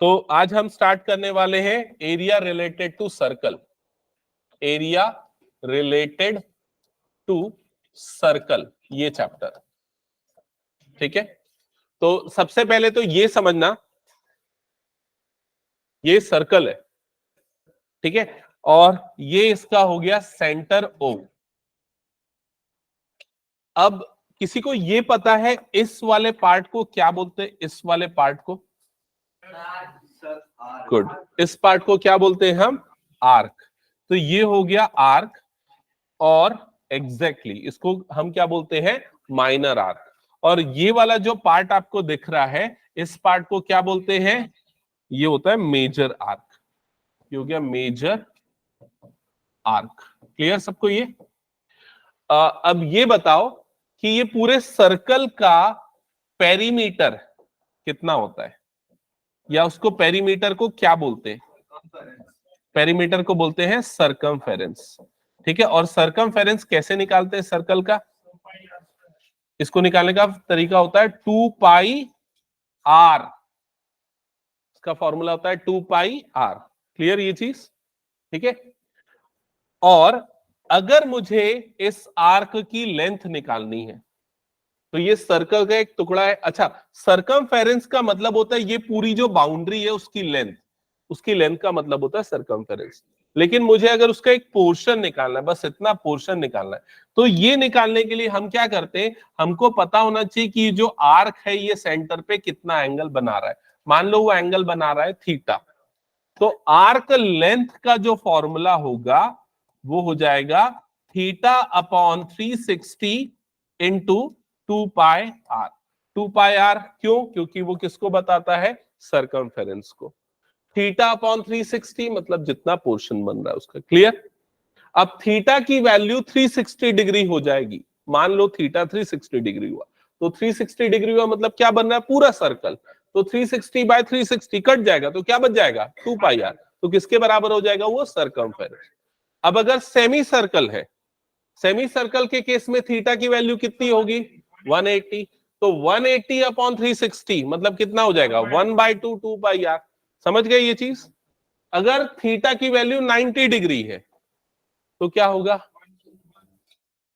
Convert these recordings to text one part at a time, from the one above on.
तो आज हम स्टार्ट करने वाले हैं area related to circle. Area related to circle, ये चैप्टर। ठीक है, तो सबसे पहले तो ये समझना ये सर्कल है, ठीक है, और ये इसका हो गया सेंटर O। अब किसी को ये पता है इस वाले पार्ट को क्या बोलते हैं? इस वाले पार्ट को, गुड, इस पार्ट को क्या बोलते हैं हम? आर्क। तो ये हो गया आर्क, और एग्जैक्टली इसको हम क्या बोलते हैं? Minor arc. और ये वाला जो पार्ट आपको दिख रहा है, इस पार्ट को क्या बोलते हैं? ये होता है मेजर आर्क। ये हो गया मेजर आर्क। क्लियर सबको ये? अब ये बताओ कि ये पूरे सर्कल का पेरीमीटर कितना होता है, या उसको पेरीमीटर को क्या बोलते हैं? पेरीमीटर को बोलते हैं सर्कमफेरेंस। ठीक है, और सर्कमफेरेंस कैसे निकालते हैं सर्कल का? इसको निकालने का तरीका होता है 2 पाई आर। इसका फॉर्मूला होता है 2 पाई आर। क्लियर ये चीज? ठीक है, और अगर मुझे इस आर्क की लेंथ निकालनी है, तो ये सर्कल का एक टुकड़ा है। अच्छा, सर्कमफेरेंस का मतलब होता है ये पूरी जो बाउंड्री है उसकी लेंथ, उसकी लेंथ का मतलब होता है सर्कमफेरेंस। लेकिन मुझे अगर उसका एक पोर्शन निकालना है, बस इतना पोर्शन निकालना है, तो ये निकालने के लिए हम क्या करते हैं? हमको पता होना चाहिए कि जो आर्क है ये सेंटर पे कितना एंगल बना रहा है। मान लो वो एंगल बना रहा है थीटा, तो आर्क लेंथ का जो फॉर्मूला होगा वो हो जाएगा theta upon 360 into 2 pi R. 2 pi R क्यों? क्योंकि वो किसको बताता है? सर्कमफेरेंस को। थीटा अपॉन 360 मतलब जितना पोर्शन बन रहा है उसका। क्लियर? अब थीटा की वैल्यू 360 डिग्री हो जाएगी। मान लो थीटा 360 डिग्री हुआ, तो 360 डिग्री हुआ मतलब क्या बन रहा है? पूरा सर्कल। तो 360 बाय 360 कट जाएगा, तो क्या बच जाएगा? 2 पाई आर। तो किसके बराबर हो जाएगा वो? सर्कमफेरेंस। अब अगर सेमी सर्कल है, सेमी सर्कल के केस में थीटा की वैल्यू कितनी होगी? 180। तो 180 अपॉन 360 मतलब कितना हो जाएगा? 1/2 2 पाई आर। समझ गए ये चीज? अगर थीटा की वैल्यू 90 डिग्री है तो क्या होगा?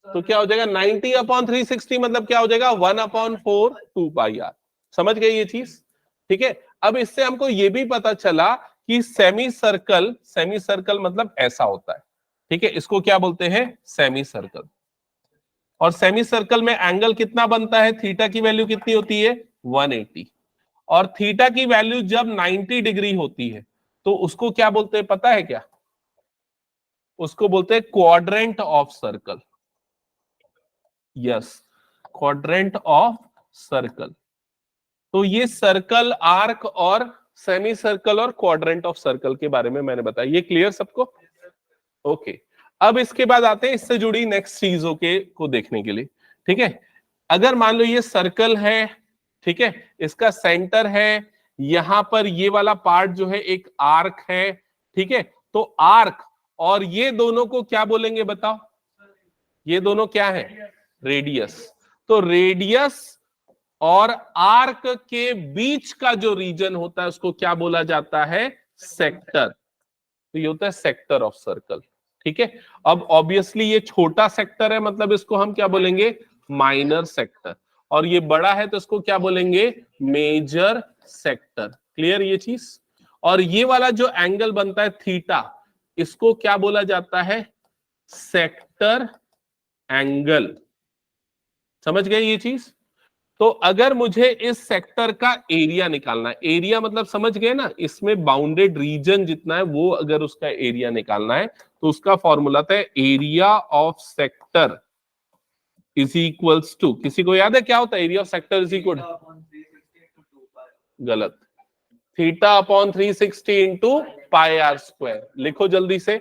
तो क्या हो जाएगा? 90 अपॉन 360 मतलब क्या हो जाएगा? 1/4 2 पाई आर। समझ गए ये चीज? ठीक है, अब इससे हमको ये भी पता चला कि सेमी सर्कल, सेमी सर्कल मतलब ऐसा होता है। ठीक है, इसको क्या बोलते हैं? Semi circle. और सेमी सर्कल में एंगल कितना बनता है? थीटा की वैल्यू कितनी होती है? 180। और थीटा की वैल्यू जब 90 डिग्री होती है तो उसको क्या बोलते हैं पता है क्या? उसको बोलते हैं quadrant of circle. Yes, quadrant of circle. तो ये सर्कल, आर्क और सेमी सर्कल और क्वाड्रेंट ऑफ सर्कल के बारे में मैंने बताया। ये क्लियर सबको? ओके, अब इसके बाद आते हैं इससे जुड़ी नेक्स्ट चीजों के को देखने के लिए। ठीक है, अगर मान लो ये सर्कल है, ठीक है, इसका सेंटर है, यहां पर ये वाला पार्ट जो है एक आर्क है। ठीक है, तो आर्क और ये दोनों को क्या बोलेंगे बताओ? ये दोनों क्या है? रेडियस। तो रेडियस और आर्क के बीच का जो रीजन होता है उसको क्या बोला जाता है? सेक्टर। तो ये होता है सेक्टर ऑफ सर्कल। ठीक है, अब ऑब्वियसली ये छोटा सेक्टर है, मतलब इसको हम क्या बोलेंगे? Minor sector. और ये बड़ा है तो इसको क्या बोलेंगे? Major sector. क्लियर ये चीज? और ये वाला जो एंगल बनता है थीटा, इसको क्या बोला जाता है? Sector angle. समझ गए ये चीज? तो अगर मुझे इस सेक्टर का एरिया निकालना है, एरिया मतलब समझ गए ना, इसमें बाउंडेड रीजन जितना है वो अगर उसका एरिया निकालना है तो उसका फॉर्मूला था area of sector is equals to, किसी को याद है क्या होता है area of sector? Is equal, गलत, theta upon 360 into pi are square. लिखो जल्दी से।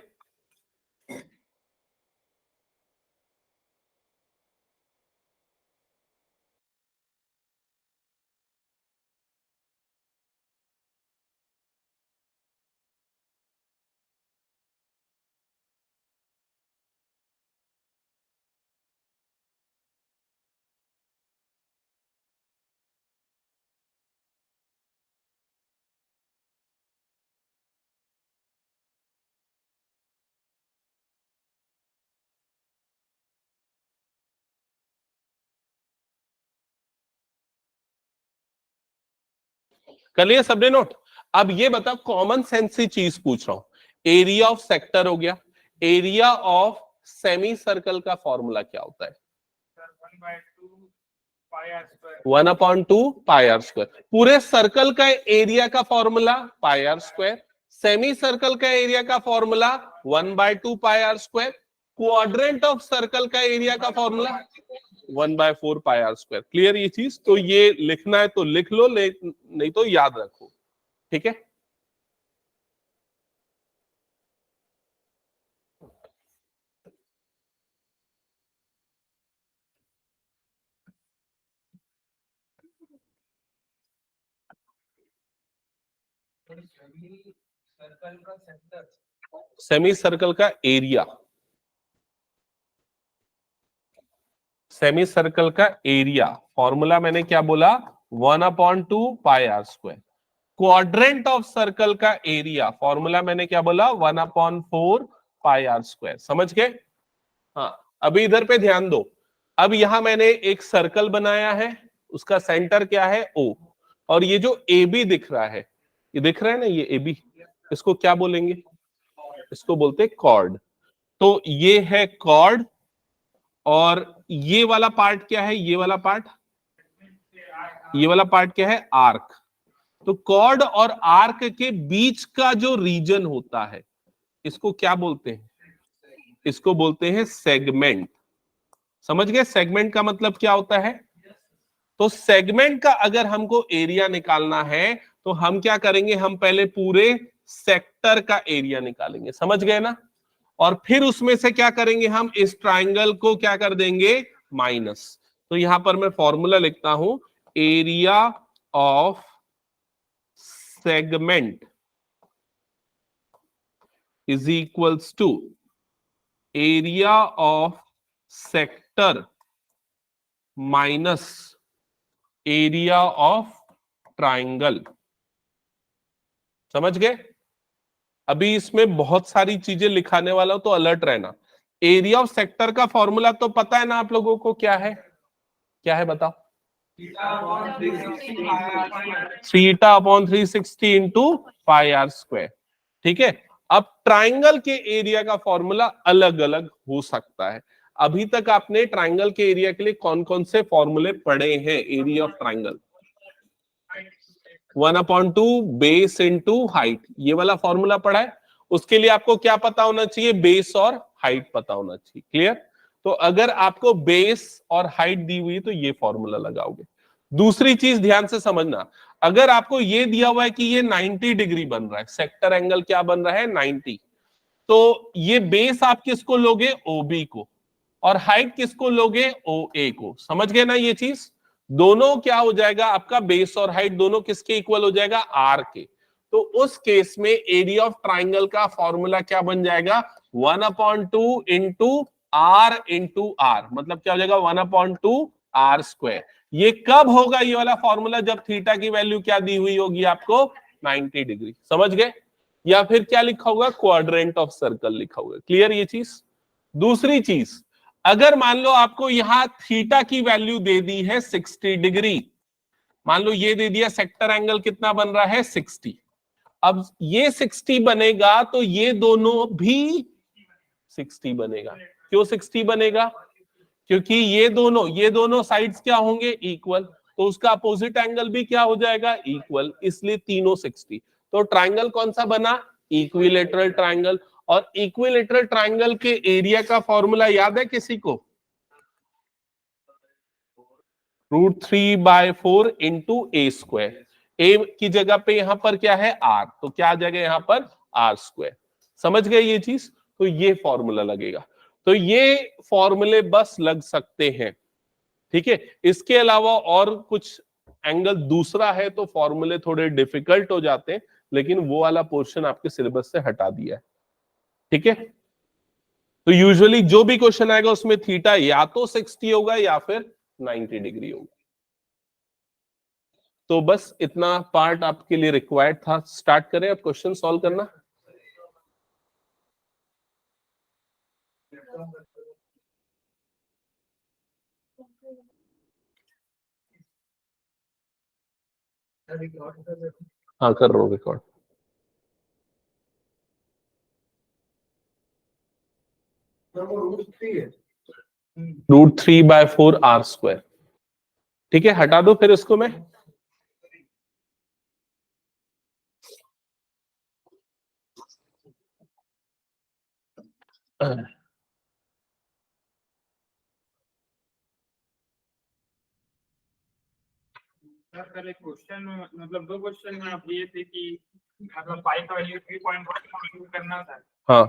कर लिया सबने नोट? अब ये बताओ, कॉमन सेंस की चीज पूछ रहा हूं। एरिया ऑफ सेक्टर हो गया, एरिया ऑफ सेमी सर्कल का फॉर्मूला क्या होता है? 1/2 पाई आर स्क्वायर। पूरे सर्कल का एरिया का formula pi are square, semi circle का एरिया का formula 1/2 pi are square, quadrant of circle का एरिया का formula 1/4 pi are square. Clear ये चीज? तो ये लिखना है तो लिख लो, नहीं तो याद रखो। ठीक है, सेमी सर्कल का एरिया, सेमी सर्कल का एरिया फॉर्मूला मैंने क्या बोला? 1/2 pi are square. Quadrant of circle का एरिया फॉर्मूला मैंने क्या बोला? 1/4 पाई आर स्क्वायर। समझ गए? हाँ, अभी इधर पे ध्यान दो। अब यहां मैंने एक सर्कल बनाया है, उसका सेंटर क्या है? O। और ये जो ए बी दिख रहा है, ये दिख रहा है ना, ये ए बी, इसको क्या बोलेंगे? इसको बोलते हैं कॉर्ड। तो ये है कॉर्ड, और ये वाला पार्ट क्या है? ये वाला पार्ट, ये वाला पार्ट क्या है? आर्क। तो कॉर्ड और आर्क के बीच का जो रीजन होता है, इसको क्या बोलते हैं? इसको बोलते हैं सेगमेंट। समझ गए? सेगमेंट का मतलब क्या होता है? तो सेगमेंट का अगर हमको एरिया निकालना है तो हम क्या करेंगे? हम पहले पूरे सेक्टर का एरिया निकालेंगे। समझ गए ना? और फिर उसमें से क्या करेंगे? हम इस ट्राइंगल को क्या कर देंगे? माइनस। तो यहां पर मैं फॉर्मूला लिखता हूं, area of segment is equals to area of sector minus area of triangle. समझ गए? अभी इसमें बहुत सारी चीजें लिखाने वाला हूं, तो अलर्ट रहना। एरिया ऑफ सेक्टर का फॉर्मूला तो पता है ना आप लोगों को? क्या है? क्या है बताओ? Theta upon 360 into pi are square. ठीक है, अब ट्राइंगल के एरिया का फॉर्मूला अलग अलग हो सकता है। अभी तक आपने ट्राइंगल के एरिया के लिए कौन कौन से फॉर्मूले पढ़े हैं? Area of triangle 1/2 base into height, ये वाला फॉर्मूला पढ़ा है। उसके लिए आपको क्या पता होना चाहिए? बेस और हाइट पता होना चाहिए। क्लियर? तो अगर आपको बेस और हाइट दी हुई है तो ये फॉर्मूला लगाओगे। दूसरी चीज ध्यान से समझना, अगर आपको ये दिया हुआ है कि ये 90 डिग्री बन रहा है, सेक्टर एंगल क्या बन रहा है? 90, तो ये बेस आप किसको लोगे? ओबी को। और हाइट किसको लोगे? ओ ए को। समझ गए ना ये चीज? दोनों क्या हो जाएगा आपका? बेस और हाइट दोनों किसके इक्वल हो जाएगा? आर के। तो उस केस में एरिया ऑफ ट्राइंगल का फॉर्मूला क्या बन जाएगा? 1/2 इंटू आर इंटू आर, मतलब क्या हो जाएगा? 1/2 आर स्क्वायर। ये कब होगा ये वाला फॉर्मूला? जब थीटा की वैल्यू क्या दी हुई होगी आपको? 90 डिग्री। समझ गए? या फिर क्या लिखा होगा? क्वाड्रेंट ऑफ सर्कल लिखा होगा। क्लियर ये चीज? दूसरी चीज, अगर मान लो आपको यहां थीटा की वैल्यू दे दी है 60 डिग्री, मान लो ये दे दिया, सेक्टर एंगल कितना बन रहा है? 60। अब ये 60 बनेगा तो ये दोनों भी 60 बनेगा। क्यों 60 बनेगा? क्योंकि ये दोनों साइड्स क्या होंगे? इक्वल। तो उसका अपोजिट एंगल भी क्या हो जाएगा? इक्वल। इसलिए तीनों 60। तो ट्राइंगल कौन सा बना? Equilateral triangle. और इक्विलेटरल ट्राइंगल के एरिया का फॉर्मूला याद है किसी को? √3/4 इंटू ए स्क्वायर। ए की जगह पे यहां पर क्या है? आर, तो क्या आ जाएगा यहां पर? R square. समझ गए ये चीज? तो ये फॉर्मूला लगेगा। तो ये फॉर्मूले बस लग सकते हैं। ठीक है, इसके अलावा और कुछ एंगल दूसरा है तो फॉर्मूले थोड़े डिफिकल्ट हो जाते हैं, लेकिन वो वाला पोर्शन आपके सिलेबस से हटा दिया है। ठीक है, तो यूजुअली जो भी क्वेश्चन आएगा उसमें थीटा या तो 60 होगा या फिर 90 डिग्री होगा। तो बस इतना पार्ट आपके लिए रिक्वायर्ड था। स्टार्ट करें अब क्वेश्चन सॉल्व करना। हाँ कर रहा हूँ रिकॉर्ड। √3/4 r²। ठीक है, हटा दो फिर इसको मैं। पहले क्वेश्चन मतलब 2 क्वेश्चन में आप ये थे कि मतलब पाई का वैल्यू 3.1 करना था। हाँ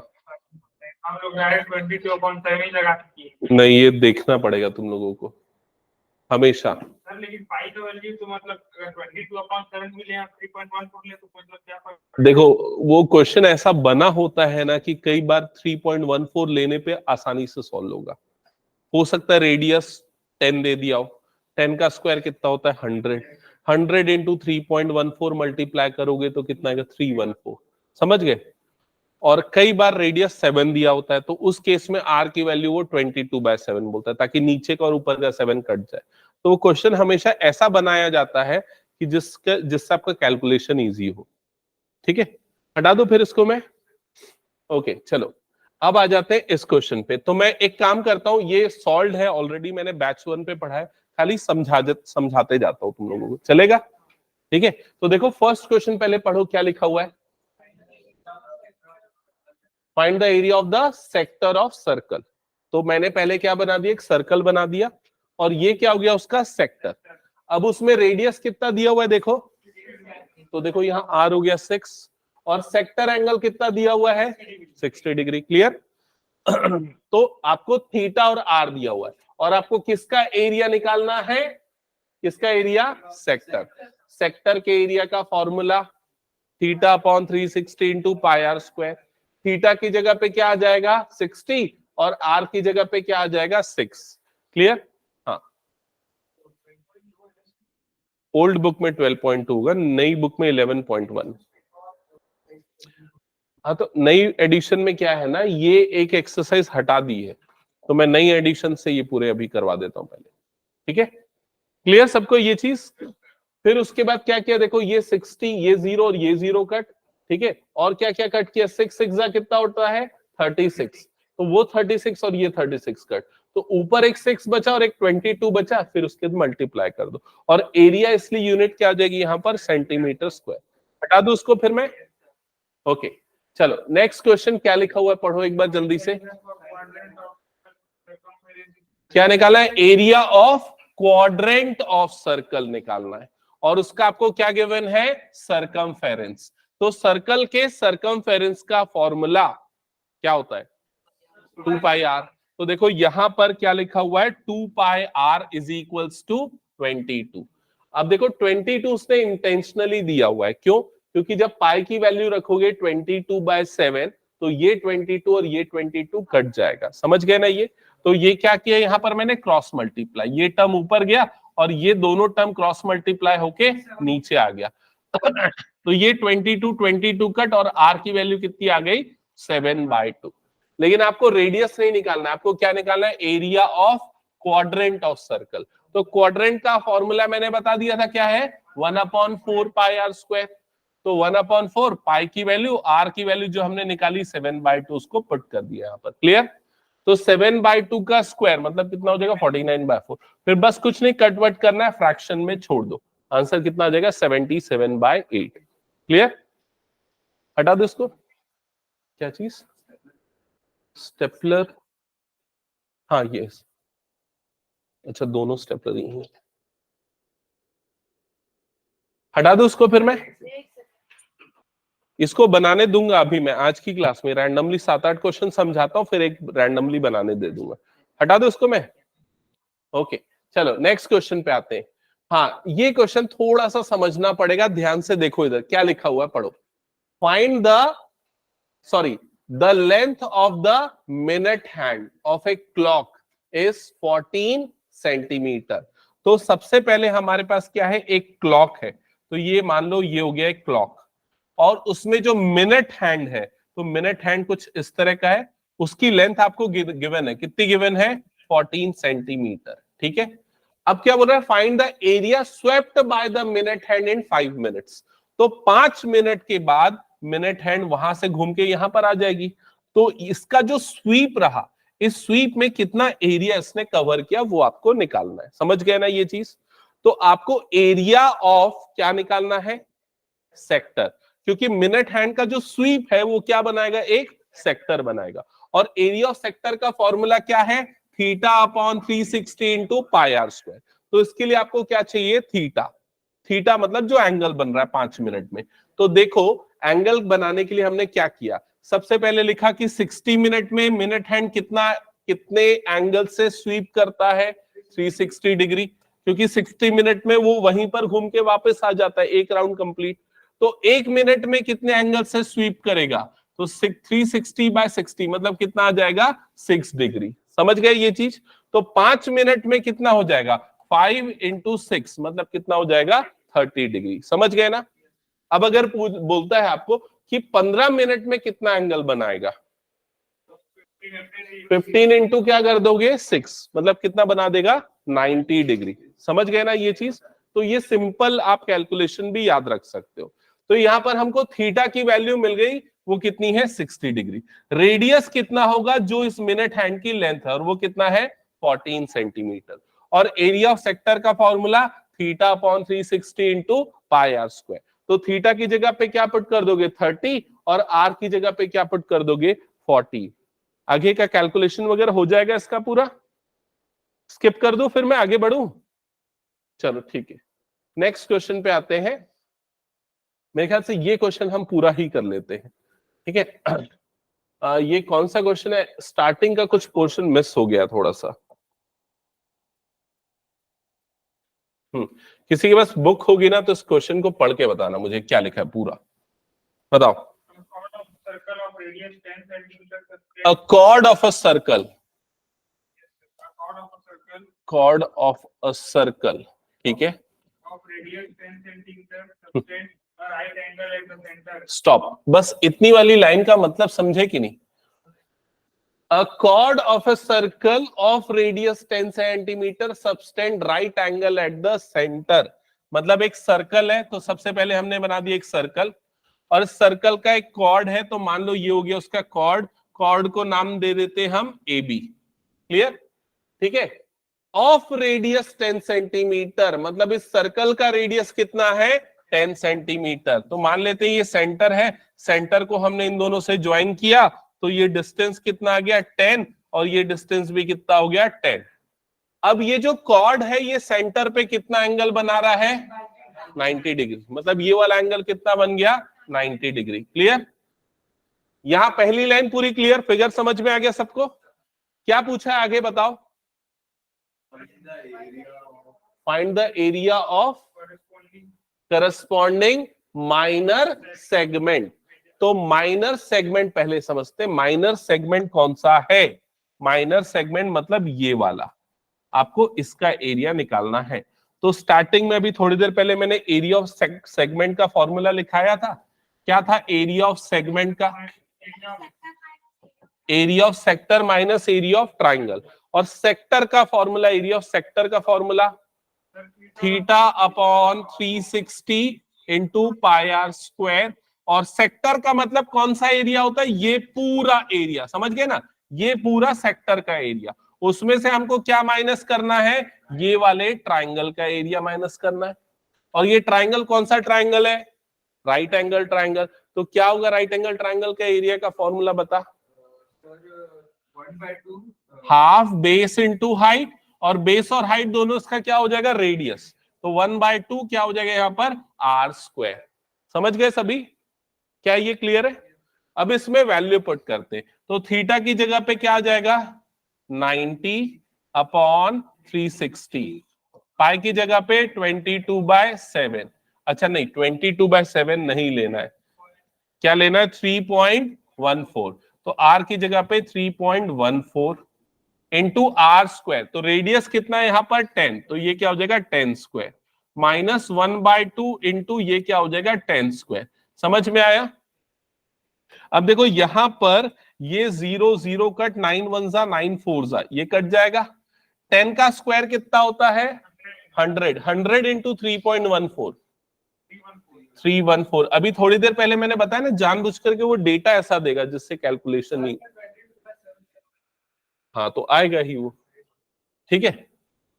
हम लोग डायरेक्ट 22/7 ही लगा दिए। नहीं, ये देखना पड़ेगा तुम लोगों को हमेशा। सर लेकिन पाई का वैल्यू तो मतलब 22/7 मिले या 3.14 ले तो मतलब क्या फर्क? देखो वो क्वेश्चन ऐसा बना होता है ना कि कई बार 3.14 लेने पे आसानी से सॉल्व होगा। हो सकता है रेडियस 10 दे दिया हो, 10 का स्क्वायर कितना होता है 100, 100 इंटू 3.14 मल्टीप्लाई करोगे तो कितना आएगा 314। समझ गए? और कई बार रेडियस 7 दिया होता है तो उस केस में आर की वैल्यू वो 22/7 बोलता है, ताकि नीचे का और ऊपर का 7 कट जाए। तो वो क्वेश्चन हमेशा ऐसा बनाया जाता है कि जिससे आपका कैलकुलेशन इजी हो। ठीक है, हटा दो फिर इसको मैं। ओके चलो, अब आ जाते हैं इस क्वेश्चन पे। तो मैं एक काम करता हूं, ये सॉल्व है ऑलरेडी, मैंने बैच 1 पे पढ़ा है, खाली समझाते जाता हूं तुम लोगों को, चलेगा? ठीक है, तो देखो फर्स्ट क्वेश्चन पहले पढ़ो, क्या लिखा हुआ है। Find the area of the sector of circle. तो मैंने पहले क्या बना दिया, एक सर्कल बना दिया, और ये क्या हो गया उसका सेक्टर। अब उसमें रेडियस कितना दिया हुआ है देखो, तो देखो यहाँ आर हो गया 6, और सेक्टर एंगल कितना दिया हुआ है 60 डिग्री। क्लियर? तो आपको थीटा और आर दिया हुआ है, और आपको किसका एरिया निकालना है, किसका एरिया, सेक्टर। सेक्टर के एरिया का फॉर्मूला θ/360 इंटू πr²। थीटा की जगह पे क्या आ जाएगा 60, और आर की जगह पे क्या आ जाएगा 6। क्लियर? हाँ, ओल्ड बुक में 12.2 होगा, नई बुक में 11.1। हाँ, तो नई एडिशन में क्या है ना, ये एक एक्सरसाइज हटा दी है, तो मैं नई एडिशन से ये पूरे अभी करवा देता हूं पहले। ठीक है, क्लियर सबको ये चीज? फिर उसके बाद क्या किया देखो, ये 60, ये 0 और ये 0 कट। ठीक है, और क्या क्या कट किया, 6 6 कितना होता है 36, तो वो 36 और ये 36 कट, तो ऊपर एक 6 बचा और एक 22 बचा, फिर उसके बाद मल्टीप्लाई कर दो, और एरिया इसलिए यूनिट क्या आ जाएगी यहाँ पर, सेंटीमीटर स्क्वायर। हटा दो उसको फिर मैं। ओके चलो, नेक्स्ट क्वेश्चन क्या लिखा हुआ है पढ़ो एक बार जल्दी से। क्या निकाला है, area of quadrant of circle निकालना है, और उसका आपको क्या गिवन है, सरकमफेरेंस। तो सर्कल के सरकमफेरेंस का फॉर्मूला क्या होता है 2πr। तो देखो यहां पर क्या लिखा हुआ है, 2πr इज इक्वल्स टू 22। अब देखो 22 उसने इंटेंशनली दिया हुआ है, क्यों, क्योंकि जब पाई की वैल्यू रखोगे 22/7 तो ये 22 और ये 22 कट जाएगा। समझ गए ना ये? तो ये क्या किया यहां पर मैंने, क्रॉस मल्टीप्लाई, ये टर्म ऊपर गया और ये दोनों टर्म क्रॉस मल्टीप्लाई होके नीचे आ गया। तो ये 22 कट, और आर की वैल्यू कितनी आ गई 7/2। लेकिन आपको रेडियस नहीं निकालना, आपको क्या निकालना है, area of quadrant of circle. तो क्वाड्रेंट का फॉर्मूला मैंने बता दिया था क्या है, 1/4πr²। तो 1/4 पाई की वैल्यू, आर की वैल्यू जो हमने निकाली 7/2, उसको पुट कर दिया यहाँ पर। क्लियर? तो 7/2 का स्क्वायर मतलब कितना हो जाएगा 49/4। फिर बस कुछ नहीं, कटवट करना है, फ्रैक्शन में छोड़ दो, आंसर कितना आ जाएगा 77/8। क्लियर? हटा दो इसको। क्या चीज, स्टेपलर? हाँ ये, अच्छा दोनों स्टेपलर ही हैं, हटा दो उसको फिर मैं इसको बनाने दूंगा अभी मैं आज की क्लास में, रैंडमली 7-8 क्वेश्चन समझाता हूँ, फिर एक रैंडमली बनाने दे दूंगा। हटा दो उसको मैं। ओके चलो नेक्स्ट क्वेश्चन पे आते हैं। हाँ, ये क्वेश्चन थोड़ा सा समझना पड़ेगा, ध्यान से देखो इधर क्या लिखा हुआ है, पढ़ो। Find the length of the minute hand of a clock is 14 centimetre. तो सबसे पहले हमारे पास क्या है, एक क्लॉक है, तो ये मान लो ये हो गया एक क्लॉक, और उसमें जो मिनट हैंड है, तो मिनट हैंड कुछ इस तरह का है, उसकी लेंथ आपको गिवन है, कितनी गिवन है 14 सेंटीमीटर। ठीक है, अब क्या बोल रहा है, find the area swept by the minute hand in 5 minutes. तो 5 मिनट के बाद मिनट हैंड वहां से घूम के यहां पर आ जाएगी। तो इसका जो स्वीप रहा, इस स्वीप में कितना एरिया इसने कवर किया वो आपको निकालना है। समझ गए ना ये चीज? तो आपको एरिया ऑफ क्या निकालना है, सेक्टर, क्योंकि मिनट हैंड का जो स्वीप है वो क्या बनाएगा, एक सेक्टर बनाएगा। और एरिया ऑफ सेक्टर का फॉर्मूला क्या है, theta upon 360 into pi are square. तो इसके लिए आपको क्या चाहिए, थीटा। थीटा मतलब जो एंगल बन रहा है 5 मिनट में। तो देखो एंगल बनाने के लिए हमने क्या किया, सबसे पहले लिखा कि 60 मिनट में मिनट हैंड कितने एंगल से स्वीप करता है, 360 डिग्री, क्योंकि 60 मिनट में वो वहीं पर घूम के वापस आ जाता है, एक राउंड कंप्लीट। तो एक मिनट में कितने एंगल से स्वीप करेगा, तो 360 बाय 60 मतलब कितना आ जाएगा, 6 डिग्री। समझ गए ये चीज? तो 5 मिनट में कितना हो जाएगा, 5 इंटू 6 मतलब कितना हो जाएगा, 30 डिग्री। समझ गए ना? अब अगर बोलता है आपको कि 15 मिनट में कितना एंगल बनाएगा, 15 इंटू क्या कर दोगे, 6 मतलब कितना बना देगा, 90 डिग्री। समझ गए ना ये चीज? तो ये सिंपल आप कैलकुलेशन भी याद रख सकते हो। तो यहां पर हमको थीटा की वैल्यू मिल गई, वो कितनी है, 60 डिग्री। रेडियस कितना होगा जो इस मिनट हैंड की लेंथ है, और वो कितना है, 14 सेंटीमीटर। और एरिया ऑफ सेक्टर का formula theta upon 360 into pi are square. तो थीटा की जगह पे क्या पुट कर दोगे, 30, और आर की जगह पे क्या पुट कर दोगे, 40। आगे का कैलकुलेशन वगैरह हो जाएगा इसका पूरा। स्किप कर दो फिर मैं आगे बढ़ूं? चलो ठीक है, नेक्स्ट क्वेश्चन पे आते हैं। मेरे ख्याल से ये क्वेश्चन हम पूरा ही कर लेते हैं, ठीक है। ये कौन सा क्वेश्चन है, स्टार्टिंग का कुछ पोर्शन मिस हो गया थोड़ा सा। किसी के पास बुक होगी ना तो इस क्वेश्चन को पढ़ के बताना मुझे क्या लिखा है पूरा, बताओ। A chord of a circle, chord of a circle, ठीक है। स्टॉप, बस इतनी वाली लाइन का मतलब समझे कि नहीं? A chord of a circle of radius 10 centimetre subtend right angle at the center। मतलब एक सर्कल है, तो सबसे पहले हमने बना दिया एक सर्कल, और इस सर्कल का एक कॉर्ड है, तो मान लो ये हो गया उसका कॉर्ड। कॉर्ड को नाम दे देते हम ए बी। क्लियर? ठीक है। ऑफ रेडियस 10 सेंटीमीटर मतलब इस सर्कल का रेडियस कितना है, 10 सेंटीमीटर। तो मान लेते हैं ये सेंटर है, सेंटर को हमने इन दोनों से ज्वाइन किया, तो ये डिस्टेंस कितना आ गया, 10, और ये डिस्टेंस भी कितना हो गया, 10। अब ये जो कॉर्ड है ये सेंटर पे कितना एंगल बना रहा है, 90 डिग्री। मतलब ये वाला एंगल कितना बन गया, 90 डिग्री। क्लियर? यहां पहली लाइन पूरी क्लियर, फिगर समझ में आ गया सबको? क्या पूछा है आगे बताओ? Find the area of corresponding minor segment. तो माइनर सेगमेंट पहले समझते, माइनर सेगमेंट कौन सा है? माइनर सेगमेंट मतलब ये वाला, आपको इसका एरिया निकालना है। तो स्टार्टिंग में अभी थोड़ी देर पहले मैंने एरिया ऑफ सेगमेंट का फॉर्मूला लिखाया था। क्या था एरिया ऑफ सेगमेंट का? Area of sector minus area of triangle. और सेक्टर का फॉर्मूला, एरिया ऑफ सेक्टर का formula theta upon 360 into pi are square. और सेक्टर का मतलब कौन सा एरिया होता है, ये पूरा एरिया। समझ गए ना? ये पूरा सेक्टर का एरिया। उसमें से हमको क्या माइनस करना है, ये वाले ट्राइंगल का एरिया माइनस करना है। और ये ट्राइंगल कौन सा ट्राइंगल है, राइट एंगल ट्राइंगल। तो क्या होगा राइट एंगल ट्राइंगल का एरिया का फॉर्मूला बता? हाफ बेस इंटू हाइट, और बेस और हाइट दोनों इसका क्या हो जाएगा, रेडियस। तो 1/2 क्या हो जाएगा यहाँ पर, आर स्क्वायर। समझ गए सभी? क्या ये क्लियर है? अब इसमें वैल्यू पुट करते, तो थीटा की जगह पे क्या आ जाएगा, 90 अपॉन 360। पाई की जगह पे 22/7। अच्छा नहीं, 22/7 नहीं लेना है, क्या लेना है, 3.14। तो आर की जगह पे 3.14 इंटू आर स्क्वायर। तो रेडियस कितना है यहाँ पर, 10, तो ये क्या हो जाएगा 10 स्क्वायर, माइनस 1/2 इंटू ये क्या हो जाएगा 10 स्क्वायर। समझ में आया? अब देखो यहां पर ये 0 0 कट, 9 1 जा 9 4 जा, ये कट जाएगा। 10 का स्क्वायर कितना होता है, 100 इंटू 3.14 314। अभी थोड़ी देर पहले मैंने बताया ना, जानबूझ करके वो डेटा ऐसा देगा जिससे कैलकुलेशन नहीं, हाँ तो आएगा ही वो, ठीक है।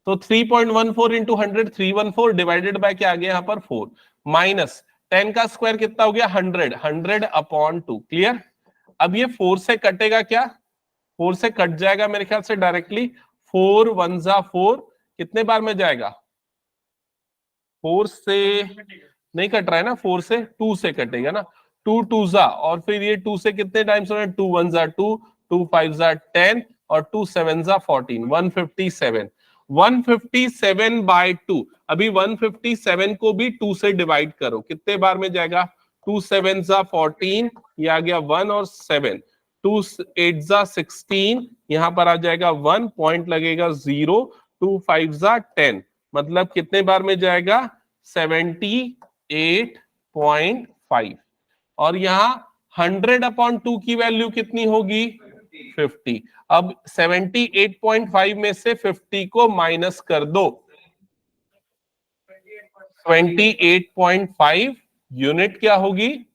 तो 3.14 इंटू 100 314 डिवाइडेड बाय क्या आ गया यहाँ पर 4 माइनस 10 का स्क्वायर कितना हो गया 100 100 अपॉन 2। क्लियर। अब ये 4 से कटेगा क्या, 4 से कट जाएगा मेरे ख्याल से डायरेक्टली। 4 1 जा 4 कितने बार में जाएगा, 4 से नहीं कट रहा है ना, 4 से 2 से कटेगा ना, 2 2 जा, और फिर ये 2 से कितने टाइम्स होना है, 2 1 जा 2 2 5 जा 10 और 2 7 जा 14 157 157 बाय 2। अभी 157 को भी 2 से डिवाइड करो, कितने बार में जाएगा, 2 7 जा 14, ये आ गया 1 और 7, 2 8 जा 16, यहां पर आ जाएगा 1 पॉइंट लगेगा 0, 2 5 जा 10, मतलब कितने बार में जाएगा 78.5। और यहां 100 अपॉन 2 की वैल्यू कितनी होगी 50। अब 78.5 में से 50 को माइनस कर दो, 28.5 यूनिट क्या होगी,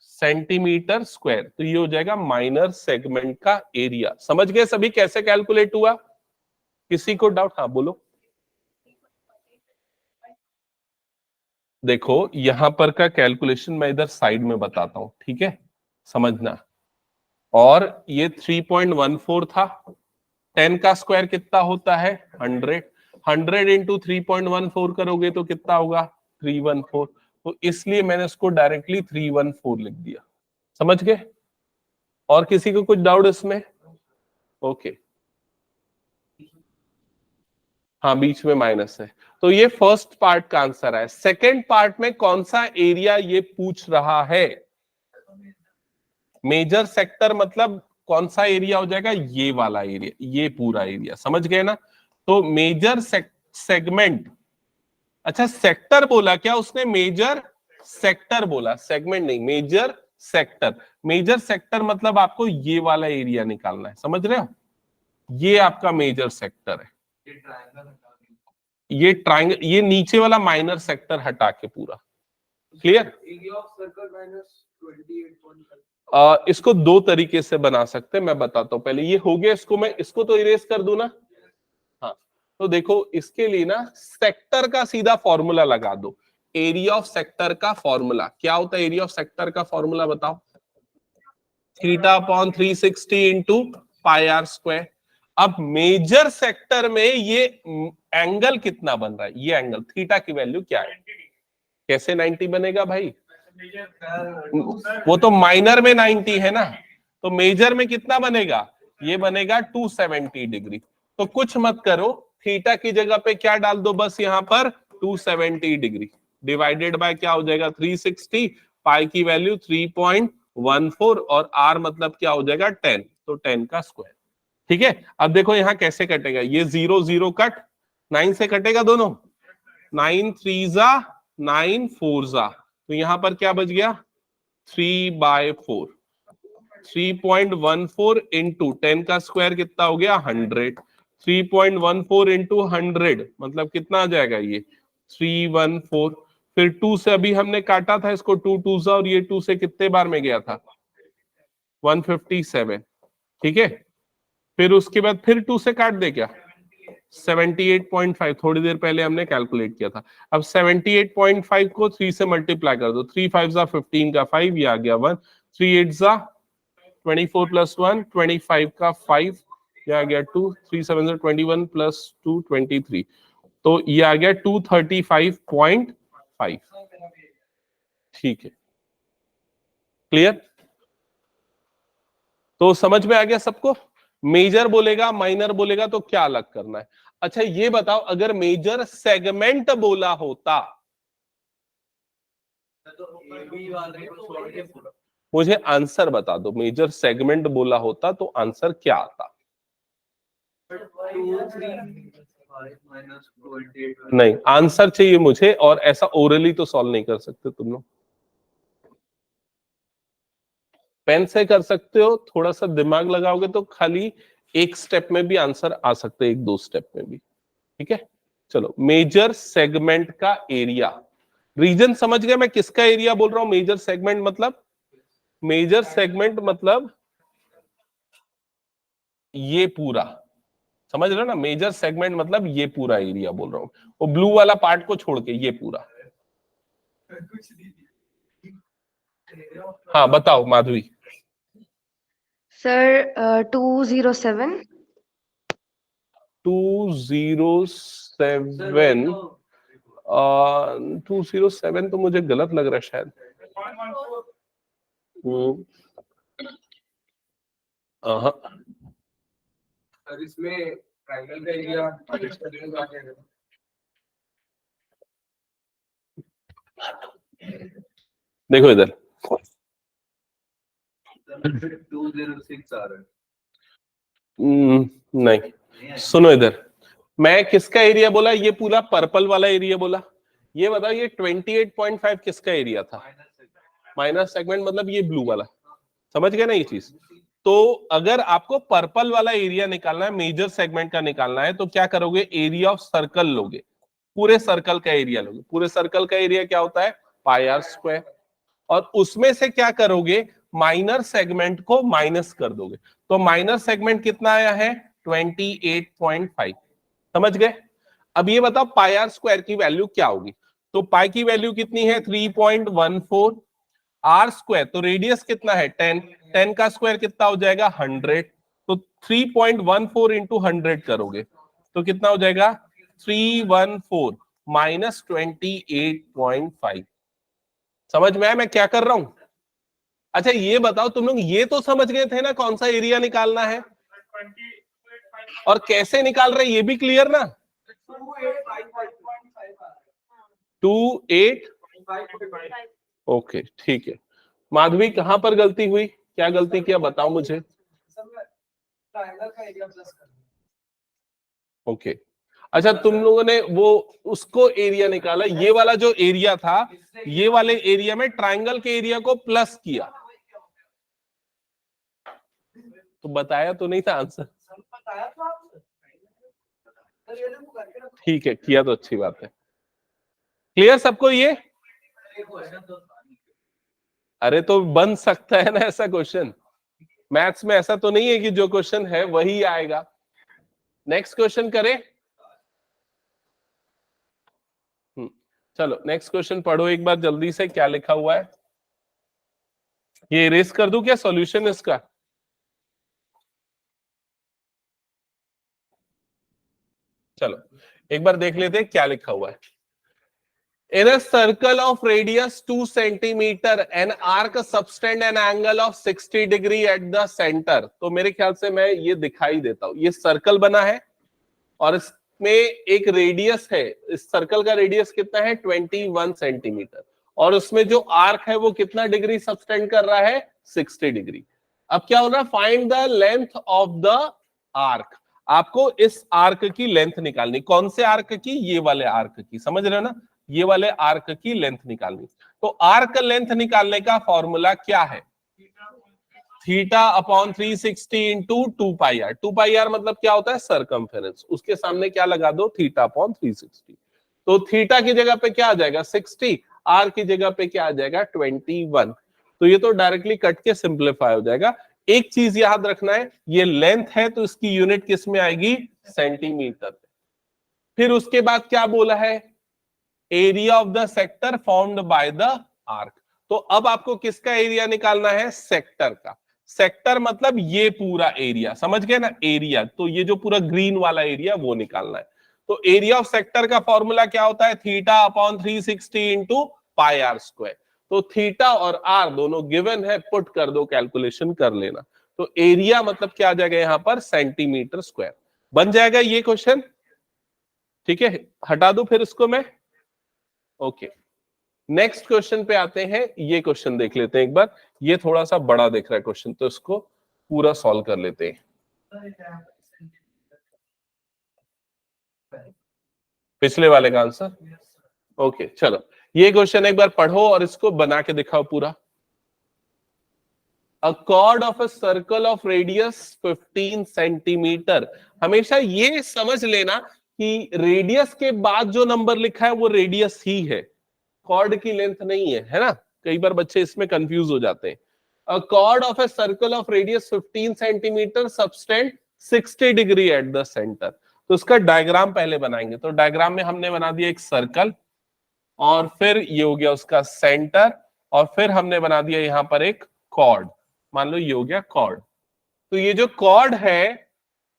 सेंटीमीटर स्क्वायर। तो ये हो जाएगा माइनर सेगमेंट का एरिया। समझ गए सभी कैसे कैलकुलेट हुआ, किसी को डाउट, हाँ बोलो। देखो यहां पर का कैलकुलेशन मैं इधर साइड में बताता हूं, ठीक है, समझना। और ये 3.14 था, 10 का स्क्वायर कितना होता है 100, 100 इंटू 3.14 करोगे तो कितना होगा 314, तो इसलिए मैंने इसको डायरेक्टली 314 लिख दिया। समझ गए। और किसी को कुछ डाउट इसमें, ओके। हाँ बीच में माइनस है, तो ये फर्स्ट पार्ट का आंसर है। सेकेंड पार्ट में कौन सा एरिया ये पूछ रहा है, मेजर सेक्टर मतलब कौन सा एरिया हो जाएगा, ये वाला एरिया, ये पूरा एरिया। समझ गए ना। तो मेजर सेगमेंट, अच्छा सेक्टर बोला क्या उसने, मेजर सेक्टर बोला, सेगमेंट नहीं, मेजर सेक्टर। मेजर सेक्टर मतलब आपको ये वाला एरिया निकालना है, समझ रहे हो, ये आपका मेजर सेक्टर है। ये ट्राइंगल, ये नीचे वाला माइनर सेक्टर हटा के पूरा। क्लियर। इसको दो तरीके से बना सकते हैं, मैं बताता हूं। पहले ये हो गया, इसको मैं इसको तो इरेज कर दूं ना, हाँ। तो देखो इसके लिए ना सेक्टर का सीधा फॉर्मूला लगा दो। एरिया ऑफ सेक्टर का फॉर्मूला क्या होता है, एरिया ऑफ सेक्टर का फॉर्मूला बताओ, theta upon 360 into pi are square. अब मेजर सेक्टर में ये एंगल कितना बन रहा है, ये एंगल थीटा की वैल्यू क्या है, कैसे 90 बनेगा भाई, वो तो माइनर में 90 है ना, तो मेजर में कितना बनेगा, ये बनेगा 270 डिग्री। तो कुछ मत करो, थीटा की जगह पे क्या डाल दो, बस यहां पर 270 डिग्री डिवाइडेड बाय क्या हो जाएगा 360, पाई की वैल्यू 3.14 और आर मतलब क्या हो जाएगा 10, तो 10 का स्क्वायर। ठीक है। अब देखो यहां कैसे कटेगा, ये 0 0 कट, 9 से कटेगा दोनों, 9 3 जा 9 4 जा, तो यहां पर क्या बच गया 3/4, 3.14 इंटू 10 का स्क्वायर कितना हो गया 100, 3.14 इंटू 100 मतलब कितना आ जाएगा ये 314। फिर 2 से अभी हमने काटा था इसको, 2 2 सा, और ये 2 से कितने बार में गया था 157। ठीक है। फिर उसके बाद फिर 2 से काट दे क्या 78.5, थोड़ी देर पहले हमने कैलकुलेट किया था। अब 78.5 को 3 से मल्टीप्लाई कर दो, 3 5 जा 15 का 5, ये आ गया 1, 3 8 जा 24 प्लस 1 25 का 5, ये आ गया 2, 3 7 जा 21 प्लस 2 23, तो ये आ गया 235.5। ठीक है, क्लियर। तो समझ में आ गया सबको, मेजर बोलेगा माइनर बोलेगा तो क्या अलग करना है। अच्छा ये बताओ, अगर मेजर सेगमेंट बोला होता, मुझे आंसर बता दो, मेजर सेगमेंट बोला होता तो आंसर क्या आता। नहीं, आंसर चाहिए मुझे, और ऐसा ओरली तो सॉल्व नहीं कर सकते तुम लोग, पेन से कर सकते हो, थोड़ा सा दिमाग लगाओगे तो खाली एक स्टेप में भी आंसर आ सकते हैं, एक दो स्टेप में भी। ठीक है, चलो, मेजर सेगमेंट का एरिया, रीजन समझ गए मैं किसका एरिया बोल रहा हूं? मेजर सेगमेंट मतलब, मेजर सेगमेंट मतलब ये पूरा, समझ रहे हो ना? मेजर सेगमेंट मतलब ये पूरा एरिया बोल रहा हूं, वो ब्लू वाला पार्ट को छोड़ के ये पूरा। हाँ बताओ माधवी। सर 207। 207, 207 तो मुझे गलत लग रहा है शायद। हाँ, सर इसमें ट्रायंगल का एरिया देखो इधर 206 आ रहा है। नहीं, सुनो इधर, मैं किसका एरिया बोला? ये पूरा पर्पल वाला एरिया बोला। ये बताओ ये 28.5 किसका एरिया था? माइनर सेगमेंट मतलब ये ब्लू वाला, समझ गए ना ये चीज? तो अगर आपको पर्पल वाला एरिया निकालना है, मेजर सेगमेंट का निकालना है, तो क्या करोगे? एरिया ऑफ सर्कल लोगे, पूरे सर्कल का एरिया लोगे। पूरे सर्कल का एरिया क्या होता है? पाई आर स्क्वायर। और उसमें से क्या करोगे? माइनर सेगमेंट को माइनस कर दोगे। तो माइनर सेगमेंट कितना आया है? 28.5। समझ गए? अब ये बताओ पाई आर स्क्वायर की वैल्यू क्या होगी? तो पाई की वैल्यू कितनी है? 3.14। आर स्क्वायर तो रेडियस कितना है? 10। 10 का स्क्वायर कितना हो जाएगा? 100। तो 3.14 इंटू 100 करोगे तो कितना हो जाएगा? 314 माइनस 28.5। समझ में आया मैं क्या कर रहा हूं? अच्छा ये बताओ तुम लोग ये तो समझ गए थे ना कौन सा एरिया निकालना है और कैसे निकाल रहे ये भी क्लियर ना? 28। ओके ठीक है। माधवी कहां पर गलती हुई? क्या गलती किया बताओ मुझे। ओके अच्छा, तुम लोगों ने वो उसको एरिया निकाला, ये वाला जो एरिया था, ये वाले एरिया में ट्रायंगल के एरिया को प्लस किया, तो बताया तो नहीं था आंसर? ठीक है, किया तो अच्छी बात है। क्लियर सबको ये? अरे तो बन सकता है ना ऐसा क्वेश्चन, मैथ्स में ऐसा तो नहीं है कि जो क्वेश्चन है वही आएगा। नेक्स्ट क्वेश्चन करें? चलो नेक्स्ट क्वेश्चन पढ़ो एक बार जल्दी से, क्या लिखा हुआ है? ये इरेज कर दूं क्या सॉल्यूशन इसका? चलो एक बार देख लेते हैं क्या लिखा हुआ है। In a circle of radius 2 centimeter, an arc subtend an angle of 60 degree at the center। तो मेरे ख्याल से मैं ये दिखाई देता हूं, ये सर्कल बना है और इसमें एक रेडियस है, इस सर्कल का रेडियस कितना है? 21 सेंटीमीटर, और उसमें जो आर्क है वो कितना डिग्री सबटेंड कर रहा है? 60 डिग्री। अब क्या हो रहा है? Find the length of the arc. आपको इस आर्क की लेंथ निकालनी। कौन से आर्क की? ये वाले आर्क की, समझ रहे हो ना? ये वाले आर्क की लेंथ निकालनी। तो आर्क लेंथ निकालने का फॉर्मूला क्या है? Theta upon 360 into 2 pi R. 2 pi R मतलब क्या होता है? सरकमफेरेंस। उसके सामने क्या लगा दो? Theta upon 360। तो थीटा की जगह पे क्या आ जाएगा? 60। आर की जगह पे क्या आ जाएगा? 21। तो ये तो डायरेक्टली कट के सिंप्लीफाई हो जाएगा। एक चीज याद रखना है, ये लेंथ है तो इसकी यूनिट किस में आएगी? सेंटीमीटर। फिर उसके बाद क्या बोला है? Area of the sector formed by the arc. तो अब आपको किसका एरिया निकालना है? सेक्टर का। सेक्टर मतलब ये पूरा एरिया, समझ गए ना? एरिया तो ये जो पूरा ग्रीन वाला एरिया वो निकालना है। तो एरिया ऑफ सेक्टर का फॉर्मूला क्या होता है? Theta upon 360 into pi are square. तो थीटा और आर दोनों गिवन है, पुट कर दो, कैलकुलेशन कर लेना। तो एरिया मतलब क्या आ जाएगा यहां पर? Centimetre square. बन जाएगा ये क्वेश्चन, ठीक है? हटा दो फिर इसको मैं। ओके नेक्स्ट क्वेश्चन पे आते हैं। ये क्वेश्चन देख लेते हैं एक बार, ये थोड़ा सा बड़ा दिख रहा है क्वेश्चन, तो इसको पूरा सॉल्व कर लेते हैं। पिछले वाले का आंसर? ओके चलो ये क्वेश्चन एक बार पढ़ो और इसको बना के दिखाओ पूरा। A chord of a circle of radius 15 centimetre. हमेशा ये समझ लेना कि रेडियस के बाद जो नंबर लिखा है वो रेडियस ही है, कॉर्ड की लेंथ नहीं है ना। कई बार बच्चे इसमें कंफ्यूज हो जाते हैं। अ cord of a circle of radius 15 centimetre subtend 60 degree at the centre. तो उसका डायग्राम पहले बनाएंगे। तो डायग्राम में हमने बना दिया एक सर्कल, और फिर ये हो गया उसका सेंटर, और फिर हमने बना दिया यहां पर एक कॉर्ड। मान लो ये हो गया कॉर्ड। तो ये जो कॉर्ड है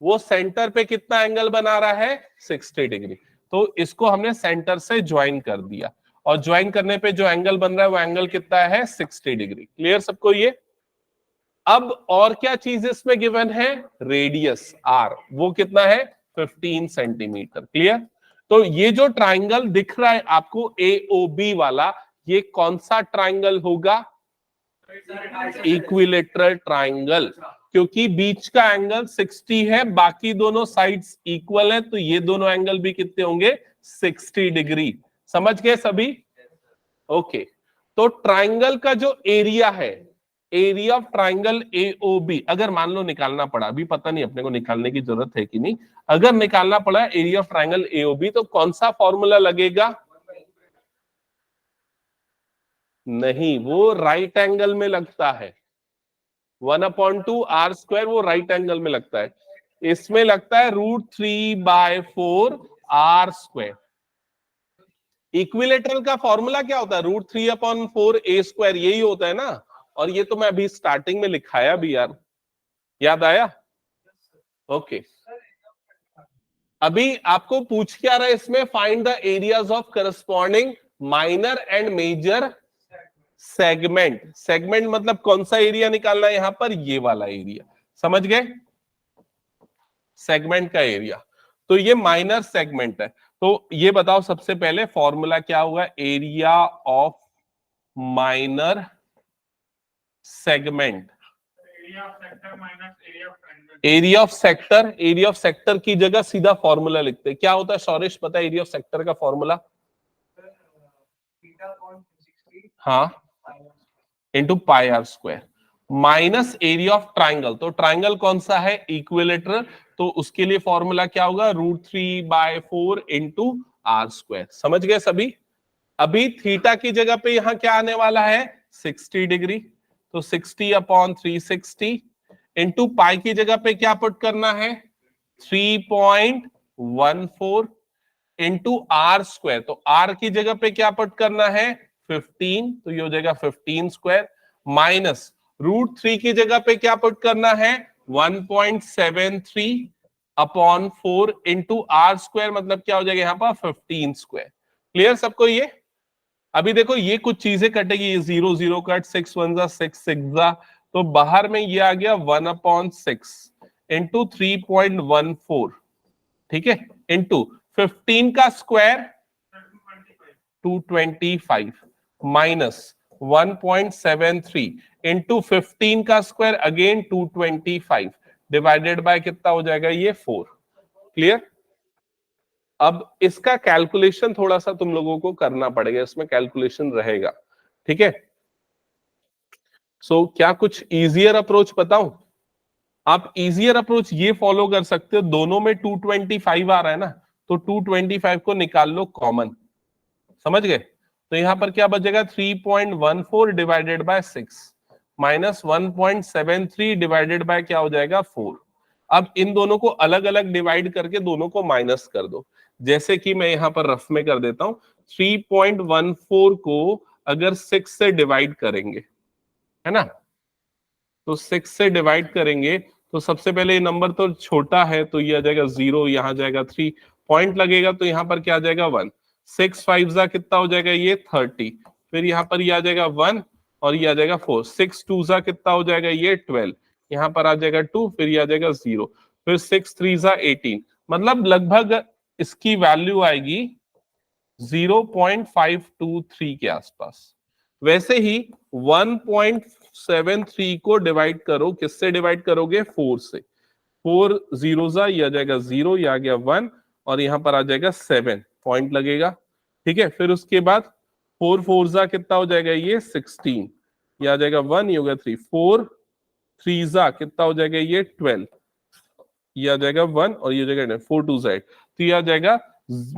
वो सेंटर पे कितना एंगल बना रहा है, 60 डिग्री। तो इसको हमने सेंटर से ज्वाइन कर दिया, और ज्वाइन करने पे जो एंगल बन रहा है वो एंगल कितना है, 60 डिग्री। क्लियर सबको ये? अब और क्या चीज इसमें गिवन है, रेडियस आर, वो कितना है, 15 सेंटीमीटर। क्लियर? तो ये जो ट्राइंगल दिख रहा है आपको AOB वाला, ये कौन सा ट्राइंगल होगा, इक्विलेटरल ट्राइंगल, क्योंकि बीच का एंगल 60 है, बाकी दोनों साइड्स इक्वल है, तो ये दोनों एंगल भी कितने होंगे, 60 डिग्री। समझ गए सभी? ओके। तो ट्राइंगल का जो एरिया है, एरिया ऑफ ट्राइंगल AOB, अगर मान लो निकालना पड़ा, अभी पता नहीं अपने को निकालने की जरूरत है कि नहीं, अगर निकालना पड़ा एरिया ऑफ ट्राइंगल AOB, तो कौन सा फॉर्मूला लगेगा, नहीं, वो राइट एंगल में लगता है। 1/2 आर स्क्वायर वो राइट एंगल में लगता है, इसमें लगता है √3/4 आर स्क्वायर। इक्विलेटरल का फॉर्मूला क्या होता है, √3/4 a स्क्वायर, यही होता है ना। और ये तो मैं अभी स्टार्टिंग में लिखाया भी यार, याद आया? ओके। अभी आपको पूछ क्या रहा है इसमें, find the areas of corresponding minor and major segment. Segment मतलब कौन सा एरिया निकालना है यहां पर, ये वाला एरिया। समझ गए? सेगमेंट का एरिया। तो ये माइनर सेगमेंट है। तो ये बताओ सबसे पहले फॉर्मूला क्या हुआ, area of minor segment, area of sector. Area of sector की जगह सीधा फॉर्मूला लिखते हैं। क्या होता है सौरेश, पता है एरिया ऑफ सेक्टर का फॉर्मूला? हाँ, into pi are square minus area of triangle. तो ट्राइंगल कौन सा है, इक्विलेटरल, तो उसके लिए फॉर्मूला क्या होगा, √3/4 इंटू आर स्क्वायर। समझ गए सभी? अभी थीटा की जगह पे यहां क्या आने वाला है, 60 डिग्री। तो 60/360 इंटू पाई की जगह पे क्या पुट करना है, 3.14 इंटू आर स्क्वायर। तो आर की जगह पे क्या पुट करना है, 15, तो ये हो जाएगा 15 स्क्वायर, माइनस √3 की जगह पे क्या पुट करना है, 1.73/4 इंटू आर स्क्वायर, मतलब क्या हो जाएगा यहाँ पर 15 स्क्वायर। क्लियर सबको ये? अभी देखो ये कुछ चीजें कटेगी, ये 0 0 कट, 6 1 जा 6 6 जा, तो बाहर में ये आ गया 1/6 इंटू 3.14, ठीक है, इंटू 15 का स्क्वायर 225 माइनस 1.73 इंटू 15 का स्क्वायर अगेन 225 डिवाइडेड बाय कितना हो जाएगा, ये 4। क्लियर? अब इसका कैलकुलेशन थोड़ा सा तुम लोगों को करना पड़ेगा, इसमें कैलकुलेशन रहेगा, ठीक है। सो क्या कुछ इजियर अप्रोच बताऊं? आप इजियर अप्रोच ये फॉलो कर सकते हो, दोनों में 225 आ रहा है ना, तो 225 को निकाल लो कॉमन। समझ गए? तो यहां पर क्या बचेगा, 3.14 divided by 6 minus 1.73 divided by क्या हो जाएगा, 4। अब इन दोनों को अलग अलग डिवाइड करके दोनों को माइनस कर दो। जैसे कि मैं यहां पर रफ में कर देता हूं, 3.14 को अगर 6 से डिवाइड करेंगे, है ना, तो 6 से डिवाइड करेंगे तो सबसे पहले ये नंबर तो छोटा है, तो ये आ जाएगा 0, यहां जाएगा 3, पॉइंट लगेगा तो यहां पर क्या आ जाएगा 1, 6 5 जा कितना हो जाएगा, ये 30, फिर यहाँ पर ये आ जाएगा 1 और ये आ जाएगा 4, 6 2 जा कितना हो जाएगा, ये 12, यहाँ पर आ जाएगा 2, फिर ये आ जाएगा 0, फिर 6 3 जा 18, मतलब लगभग इसकी वैल्यू आएगी 0.523 के आसपास। वैसे ही 1.73 को डिवाइड करो, किससे डिवाइड करोगे, 4 से, 4 0 जा, ये आ जाएगा 0, ये आ गया 1 और यहां पर आ जाएगा 7, पॉइंट लगेगा, ठीक है। फिर उसके बाद 4 4 जा कितना हो जाएगा, ये 16, ये आ जाएगा 1, ये हो गया 3, 4 3 जा कितना हो जाएगा, ये 12, ये आ जाएगा 1 और ये हो जाएगा 4 2 8, तो ये आ जाएगा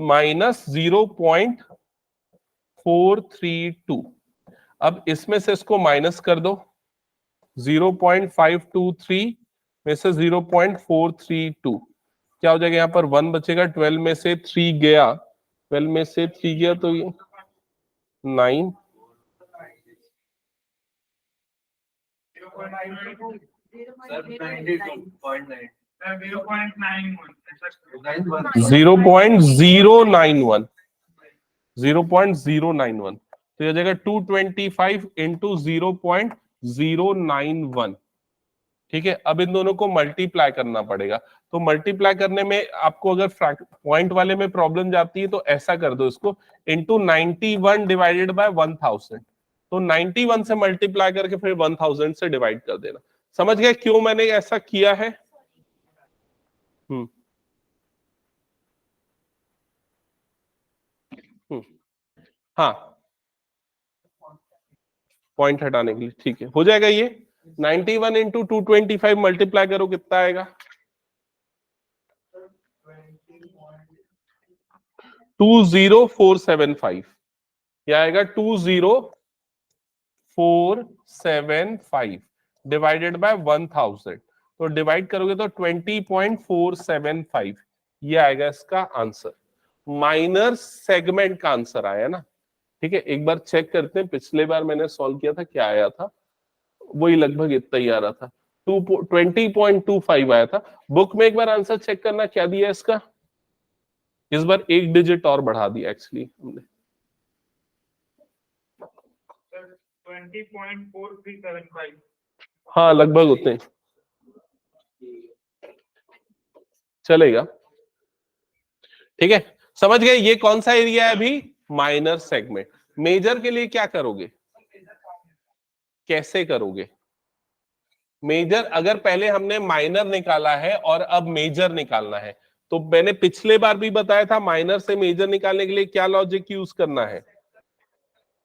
-0.432। अब इसमें से इसको माइनस कर दो, 0.523 में से 0.432, क्या हो जाएगा? यहाँ पर 1 बचेगा, 12 में से 3 गया, 12 में से 3 गया तो ये 9, zero point zero nine one, 0.091, तो ये जाएगा 225 इंटू 0.091। ठीक है, अब इन दोनों को मल्टीप्लाई करना पड़ेगा। तो मल्टीप्लाई करने में आपको अगर पॉइंट वाले में प्रॉब्लम जाती है तो ऐसा कर दो, इसको इंटू 91 डिवाइडेड बाय 1000। तो 91 से मल्टीप्लाई करके फिर 1000 से डिवाइड कर देना। समझ गए क्यों मैंने ऐसा किया है? हाँ, पॉइंट हटाने के लिए, ठीक है, हो जाएगा ये 91 इंटू 225 मल्टीप्लाई करो, कितना आएगा? 20475। यह आएगा 20475 डिवाइडेड बाय 1000। तो डिवाइड करोगे तो 20.475, ये आएगा इसका आंसर। माइनर सेगमेंट का आंसर आया ना। ठीक है, एक बार चेक करते हैं, पिछले बार मैंने सॉल्व किया था क्या आया था, वही लगभग इतना ही आ रहा था, 20.25 आया था। बुक में एक बार आंसर चेक करना क्या दिया इसका, इस बार एक डिजिट और बढ़ा दिया एक्चुअली हमने। 20.4375। हाँ, लगभग उतने चलेगा। ठीक है, समझ गए ये कौन सा एरिया है अभी? Minor segment. मेजर के लिए क्या करोगे, कैसे करोगे? मेजर अगर पहले हमने माइनर निकाला है और अब मेजर निकालना है, तो मैंने पिछले बार भी बताया था माइनर से मेजर निकालने के लिए क्या लॉजिक यूज करना है।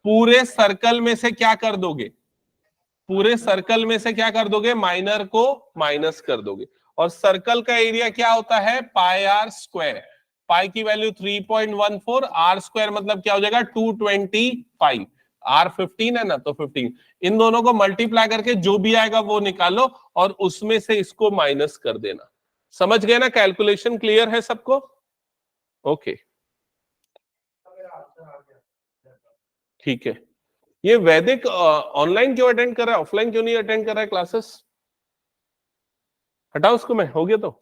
पूरे सर्कल में से क्या कर दोगे, पूरे सर्कल में से क्या कर दोगे, माइनर को माइनस कर दोगे। और सर्कल का एरिया क्या होता है? पाई आर स्क्वायर। पाई की वैल्यू 3.14, आर स्क्वायर मतलब क्या हो जाएगा? 225। आर 15 है ना, तो 15। इन दोनों को मल्टीप्लाई करके जो भी आएगा वो निकालो और उसमें से इसको माइनस कर देना। समझ गए ना? कैलकुलेशन क्लियर है सबको? ओके, ठीक है। ये वैदिक ऑनलाइन क्यों अटेंड कर रहा है, ऑफलाइन क्यों नहीं अटेंड कर रहा है क्लासेस? हटाओ उसको, मैं हो गया तो।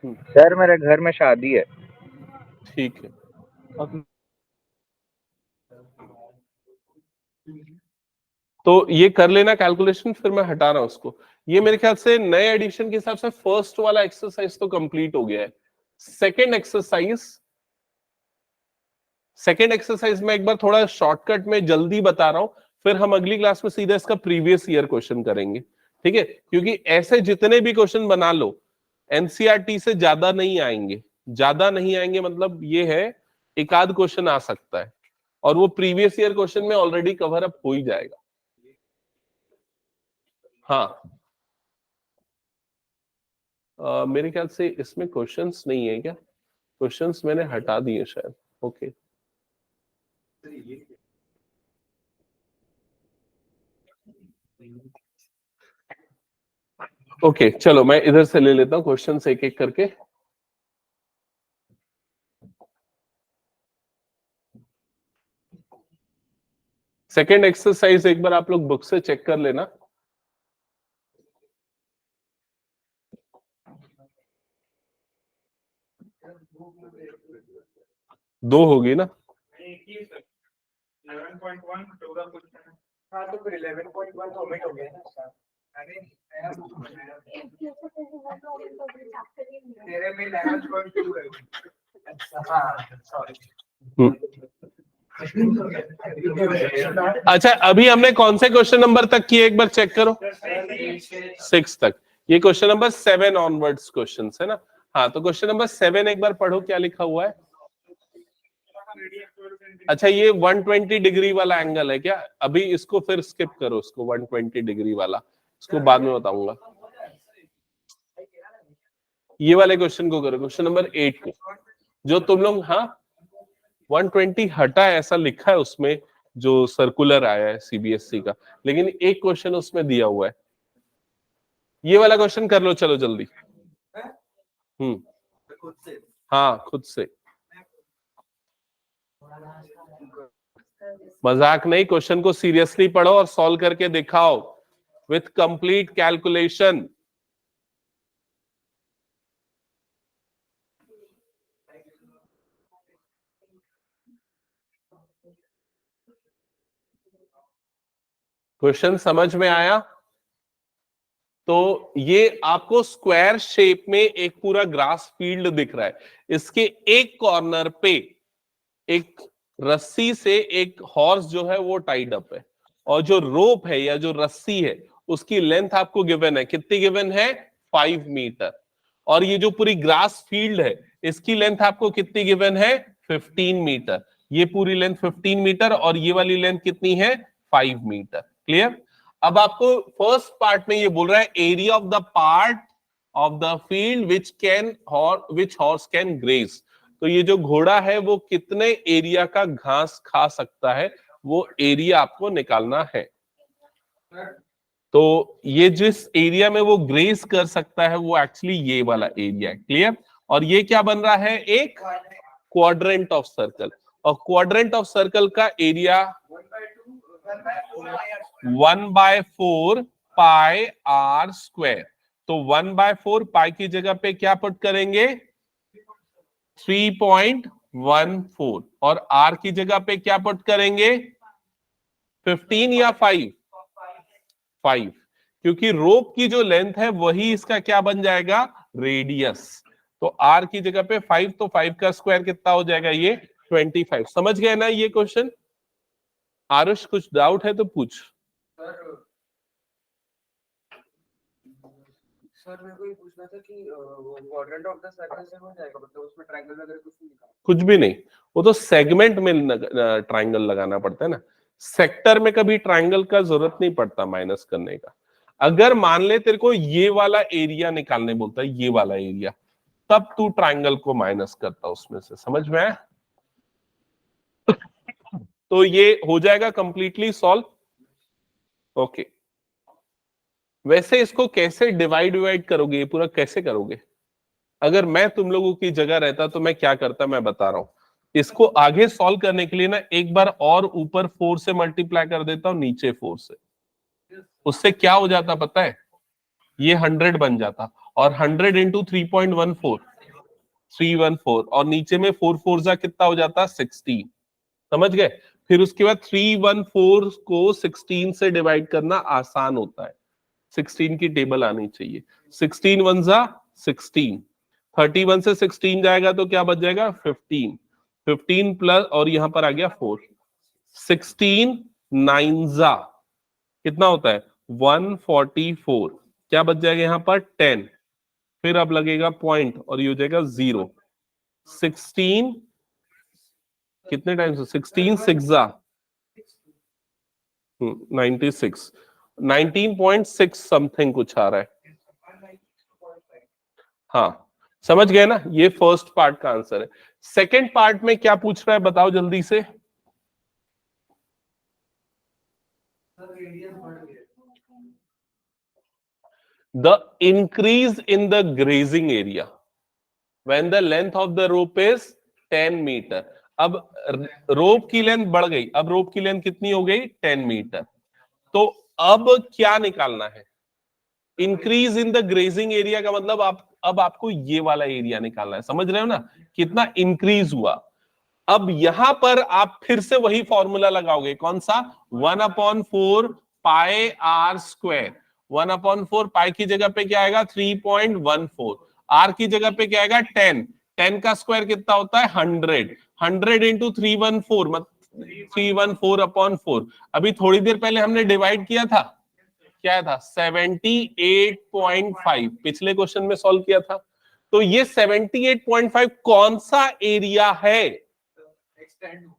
सर मेरे घर में शादी है। ठीक है, तो ये कर लेना कैलकुलेशन, फिर मैं हटा रहा हूं उसको। ये मेरे ख्याल से नए एडिशन के हिसाब से फर्स्ट वाला एक्सरसाइज तो कंप्लीट हो गया है। सेकंड एक्सरसाइज में एक बार थोड़ा शॉर्टकट में जल्दी बता रहा हूं, फिर हम अगली क्लास में सीधा इसका प्रीवियस ईयर क्वेश्चन करेंगे। ठीक है, क्योंकि ऐसे जितने भी क्वेश्चन बना लो एनसीईआरटी से ज्यादा नहीं आएंगे। ज्यादा नहीं आएंगे मतलब ये है एक आध क्वेश्चन आ सकता है, और वो प्रीवियस ईयर क्वेश्चन में ऑलरेडी कवर अप हो ही जाएगा। हाँ, मेरे ख्याल से इसमें क्वेश्चंस नहीं है क्या? क्वेश्चंस मैंने हटा दिए शायद। ओके, ओके, चलो मैं इधर से ले लेता हूँ क्वेश्चंस एक एक करके। सेकेंड एक्सरसाइज एक बार आप लोग बुक से चेक कर लेना। दो होगी ना? एक ही सर, 11.1 14 क्वेश्चन। हाँ तो फिर 11.1 तो ओमिट हो गया ना सर। अरे तेरे में 11.2 है। हाँ सॉरी। अच्छा, अभी हमने कौन से क्वेश्चन नंबर तक किए एक बार चेक करो। 6 तक। ये क्वेश्चन नंबर 7 ऑनवर्ड्स क्वेश्चन है ना? हाँ, तो क्वेश्चन नंबर 7 एक बार पढ़ो क्या लिखा हुआ है। अच्छा, ये 120 डिग्री वाला एंगल है क्या? अभी इसको फिर स्किप करो, इसको 120 डिग्री वाला, इसको बाद में बताऊंगा। ये वाले क्वेश्चन को करो, क्वेश्चन नंबर 8 को, जो तुम लोग, हाँ 120 हटा है ऐसा लिखा है उसमें जो सर्कुलर आया है सीबीएसई का, लेकिन एक क्वेश्चन उसमें दिया हुआ है। ये वाला क्वेश्चन कर लो, चलो जल्दी। हाँ खुद से, मजाक नहीं, क्वेश्चन को सीरियसली पढ़ो और सॉल्व करके दिखाओ विथ कंप्लीट कैलकुलेशन। क्वेश्चन समझ में आया? तो ये आपको स्क्वायर शेप में एक पूरा ग्रास फील्ड दिख रहा है, इसके एक कॉर्नर पे एक रस्सी से एक हॉर्स जो है वो टाइड अप है, और जो रोप है या जो रस्सी है उसकी लेंथ आपको गिवन है, कितनी गिवन है? 5 मीटर। और ये जो पूरी ग्रास फील्ड है इसकी लेंथ आपको कितनी गिवन है? 15 मीटर। ये पूरी लेंथ 15 मीटर और ये वाली लेंथ कितनी है? 5 मीटर। क्लियर? अब आपको फर्स्ट पार्ट में ये बोल रहा है area of the part of the field which horse can graze. तो ये जो घोड़ा है वो कितने एरिया का घास खा सकता है, वो एरिया आपको निकालना है। तो ये जिस एरिया में वो ग्रेज कर सकता है वो एक्चुअली ये वाला एरिया है। क्लियर? और ये क्या बन रहा है? एक क्वाड्रेंट ऑफ सर्कल, और क्वाड्रेंट ऑफ सर्कल का एरिया 1/4 पाई आर स्क्वायर। तो 1/4 पाई की जगह पे क्या पुट करेंगे? 3.14, और आर की जगह पे क्या पुट करेंगे? 15 या 5? 5, क्योंकि रोप की जो लेंथ है वही इसका क्या बन जाएगा? रेडियस। तो आर की जगह पे 5, तो 5 का स्क्वायर कितना हो जाएगा? ये 25। समझ गए ना ये क्वेश्चन? आरुष कुछ डाउट है तो पूछ। सर मेरे को ये पूछना था कि क्वाड्रेंट ऑफ द सर्कल से हो जाएगा, मतलब उसमें ट्रायंगल वगैरह कुछ नहीं निकाला? कुछ भी नहीं, वो तो सेगमेंट में ट्रायंगल लगाना पड़ता है ना, सेक्टर में कभी ट्रायंगल का जरूरत नहीं पड़ता माइनस करने का। अगर मान ले तेरे को ये वाला एरिया निकालने बोलता है, ये वाला एरिया, तब तू ट्रायंगल को माइनस करता उसमें से। समझ में आया? तो ये हो जाएगा कंप्लीटली सॉल्व। ओके, वैसे इसको कैसे डिवाइड करोगे, ये पूरा कैसे करोगे? अगर मैं तुम लोगों की जगह रहता तो मैं क्या करता, मैं बता रहा हूं। इसको आगे सॉल्व करने के लिए ना एक बार और ऊपर 4 से मल्टीप्लाई कर देता हूं, नीचे 4 से। उससे क्या हो जाता पता है? ये 100 बन जाता, और 100 इंटू 3.14 314, और नीचे में 4 4 जा कितना हो जाता? 16। समझ गए? फिर उसके बाद 314 को 16 से डिवाइड करना आसान होता है, 16 की टेबल आनी चाहिए। 16 1 जा 16, 31 से 16 जाएगा तो क्या बच जाएगा? 15, 15 प्लस, और यहां पर आ गया 4, 16 9 जा कितना होता है? 144। क्या बच जाएगा यहाँ पर? 10। फिर अब लगेगा पॉइंट और ये हो जाएगा 0। 16 कितने टाइम्स? 16 6 जा 96, 19.6 समथिंग कुछ आ रहा है। हाँ समझ गए ना? ये फर्स्ट पार्ट का आंसर है। सेकंड पार्ट में क्या पूछ रहा है बताओ जल्दी से। The increase in the grazing area when the length of the rope is 10 metre. अब रोप की लेंथ बढ़ गई, अब रोप की लेंथ कितनी हो गई? 10 मीटर। तो अब क्या निकालना है? Increase in the grazing area का मतलब अब आपको ये वाला एरिया निकालना है। समझ रहे हो ना कितना इंक्रीज हुआ? अब यहां पर आप फिर से वही फॉर्मूला लगाओगे, कौन सा? 1/4 पाई आर स्क्वायर। 1/4 पाई की जगह पे क्या आएगा? 3.14। आर की जगह पे क्या आएगा? 10। 10 का स्क्वायर कितना होता है? 100। 100 इंटू 314 मतलब 314/4। अभी थोड़ी देर पहले हमने डिवाइड किया था, क्या था? 78.5 पिछले क्वेश्चन में सॉल्व किया था। तो ये 78.5 कौन सा एरिया है?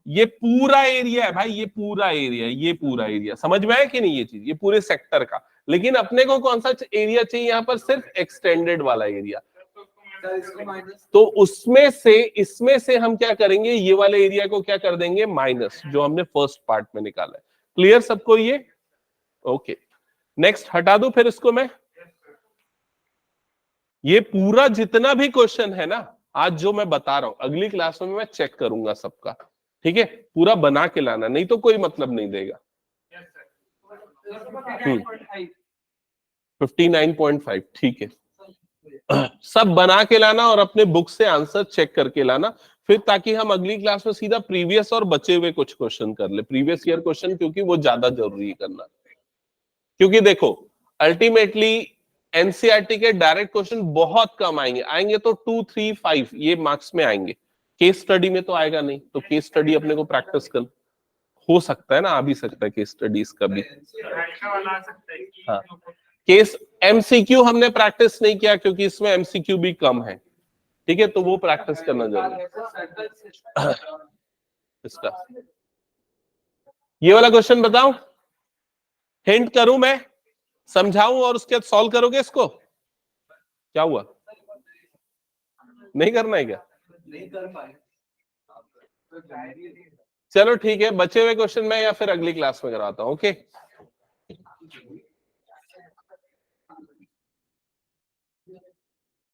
ये पूरा एरिया है भाई, ये पूरा एरिया, ये पूरा एरिया। समझ में आया कि नहीं ये चीज? ये पूरे सेक्टर का। लेकिन अपने को कौन सा एरिया चाहिए यहाँ पर? सिर्फ एक्सटेंडेड वाला एरिया। सर इसको माइनस तो उसमें से इसमें से हम क्या करेंगे, ये वाले एरिया को क्या कर देंगे माइनस, जो हमने फर्स्ट पार्ट में निकाला है। क्लियर सबको ये? ओके, नेक्स्ट हटा दो फिर इसको मैं। ये पूरा जितना भी क्वेश्चन है ना आज जो मैं बता रहा हूं, अगली क्लास में मैं चेक करूंगा सबका, ठीक है? पूरा बना के लाना, नहीं तो कोई मतलब नहीं देगा। 59.5 ठीक है। सब बना के लाना और अपने बुक से आंसर चेक करके लाना फिर, ताकि हम अगली क्लास में सीधा प्रीवियस और बचे हुए कुछ क्वेश्चन कर ले, प्रीवियस ईयर क्वेश्चन, क्योंकि वो ज्यादा जरूरी है करना। क्योंकि देखो अल्टीमेटली एनसीईआरटी के डायरेक्ट क्वेश्चन बहुत कम आएंगे तो 2, 3, 5 ये मार्क्स में आएंगे, केस स्टडी में तो आएगा नहीं। तो केस स्टडी अपने को प्रैक्टिस कर, हो सकता है ना, आ भी सकता है केस स्टडीज का भी। हाँ, केस एमसीक्यू हमने प्रैक्टिस नहीं किया क्योंकि इसमें एमसीक्यू भी कम है, ठीक है? तो वो प्रैक्टिस करना जरूरी है। इसका ये वाला क्वेश्चन बताऊं, हिंट करूं मैं, समझाऊं और उसके बाद सॉल्व करोगे इसको? क्या हुआ, नहीं करना है क्या? नहीं कर पाए। चलो ठीक है, बचे हुए क्वेश्चन मैं या फिर अगली क्लास में कराता हूं। ओके।